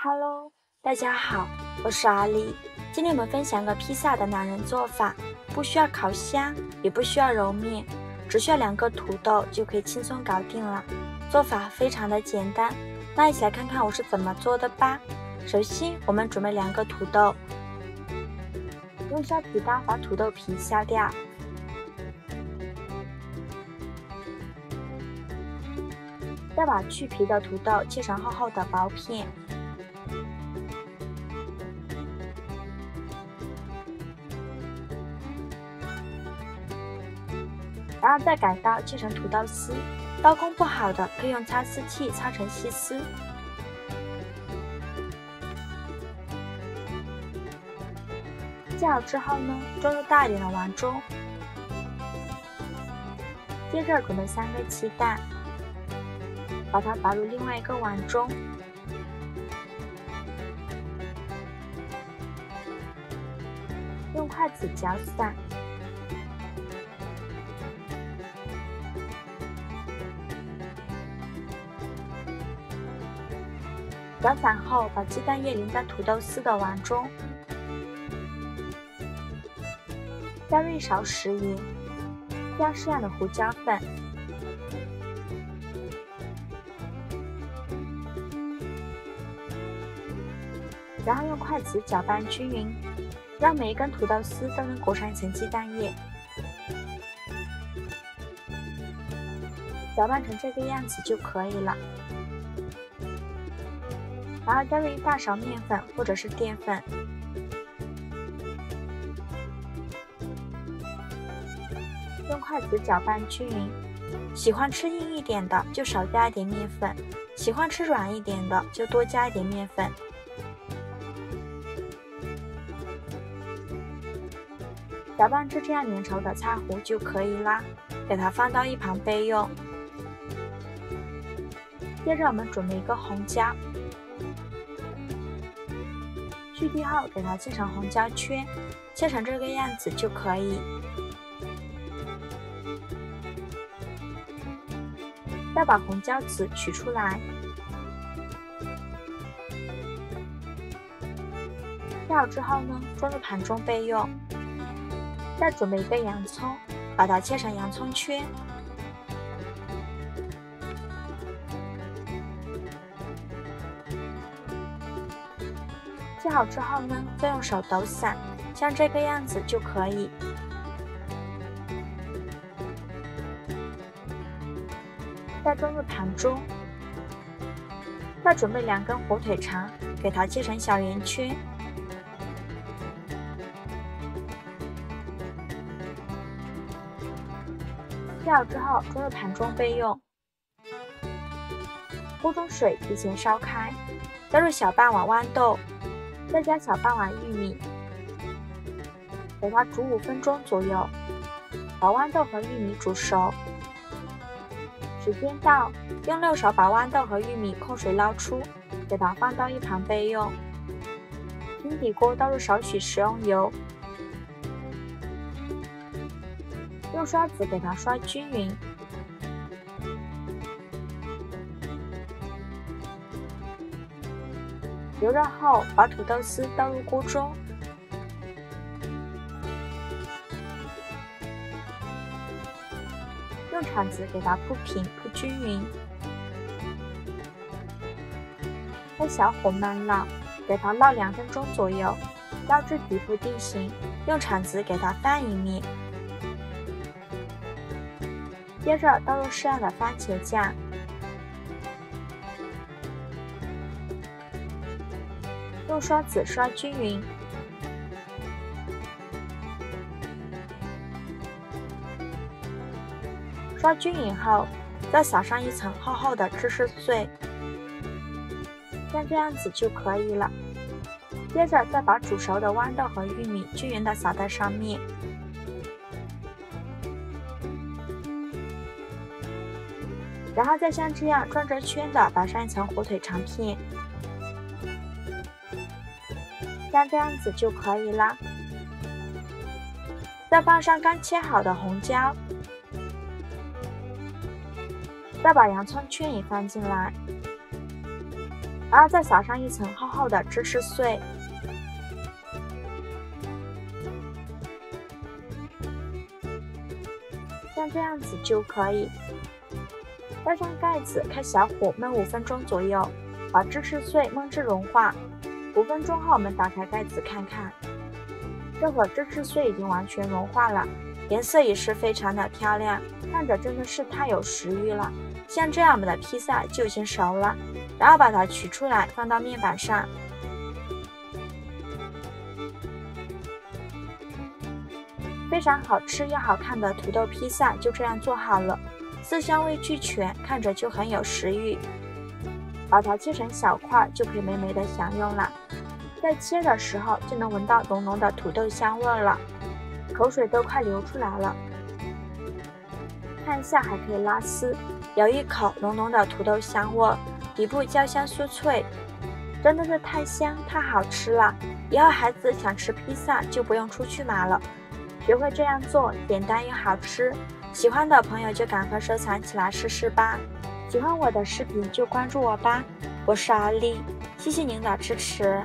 Hello，大家好，我是阿丽。今天我们分享个披萨的懒人做法，不需要烤箱，也不需要揉面，只需要2个土豆就可以轻松搞定了。做法非常的简单，那一起来看看我是怎么做的吧。首先，我们准备2个土豆，用削皮刀把土豆皮削掉。再把去皮的土豆切成厚厚的薄片。然后再改刀切成土豆丝，刀工不好的可以用擦丝器擦成细丝。切好之后呢，装入大一点的碗中。接着准备3个鸡蛋，把它打入另外一个碗中。用筷子搅散。搅散后，把鸡蛋液淋在土豆丝的碗中，加入1勺食盐，加适量的胡椒粉，然后用筷子搅拌均匀，让每一根土豆丝都能裹上一层鸡蛋液。搅拌成这个样子就可以了。然后加入1大勺面粉或者是淀粉，用筷子搅拌均匀。喜欢吃硬一点的就少加一点面粉，喜欢吃软一点的就多加一点面粉。搅拌至这样粘稠的擦糊就可以啦，给它放到一旁备用。接着我们准备一个红椒。去蒂后，给它切成红椒圈，切成这个样子就可以。再把红椒籽取出来，切好之后呢，装入盘中备用。再准备1个洋葱，把它切成洋葱圈。切好之后呢，再用手抖散，像这个样子就可以。再装入盘中，再准备2根火腿肠，给它切成小圆圈。切好之后装入盘中备用。锅中水提前烧开，加入小半碗豌豆。再加小半碗玉米，给它煮5分钟左右，把豌豆和玉米煮熟。时间到，用6勺把豌豆和玉米控水捞出，给它放到一旁备用。平底锅倒入少许食用油，用刷子给它刷均匀。油热后，把土豆丝倒入锅中，用铲子给它铺平、铺均匀，开小火慢烙，给它烙2分钟左右，烙至底部定型，用铲子给它翻一面。接着倒入适量的番茄酱。用刷子刷均匀，刷均匀后，再撒上1层厚厚的芝士碎，像这样子就可以了。接着再把煮熟的豌豆和玉米均匀的撒在上面，然后再像这样转着圈的摆上1层火腿肠片。像这样子就可以啦。再放上刚切好的红椒，再把洋葱圈也放进来，然后再撒上一层厚厚的芝士碎。像这样子就可以。盖上盖子，开小火焖5分钟左右，把芝士碎焖至融化。5分钟后，我们打开盖子看看，这会儿芝士碎已经完全融化了，颜色也是非常的漂亮，看着真的是太有食欲了。像这样，我们的披萨就已经熟了，然后把它取出来，放到面板上。非常好吃又好看的土豆披萨就这样做好了，色香味俱全，看着就很有食欲。把它切成小块就可以美美的享用了。在切的时候就能闻到浓浓的土豆香味了，口水都快流出来了。看一下还可以拉丝，咬一口浓浓的土豆香味，底部焦香酥脆，真的是太香太好吃了。以后孩子想吃披萨就不用出去买了，学会这样做，简单又好吃。喜欢的朋友就赶快收藏起来试试吧。喜欢我的视频就关注我吧，我是阿丽，谢谢您的支持。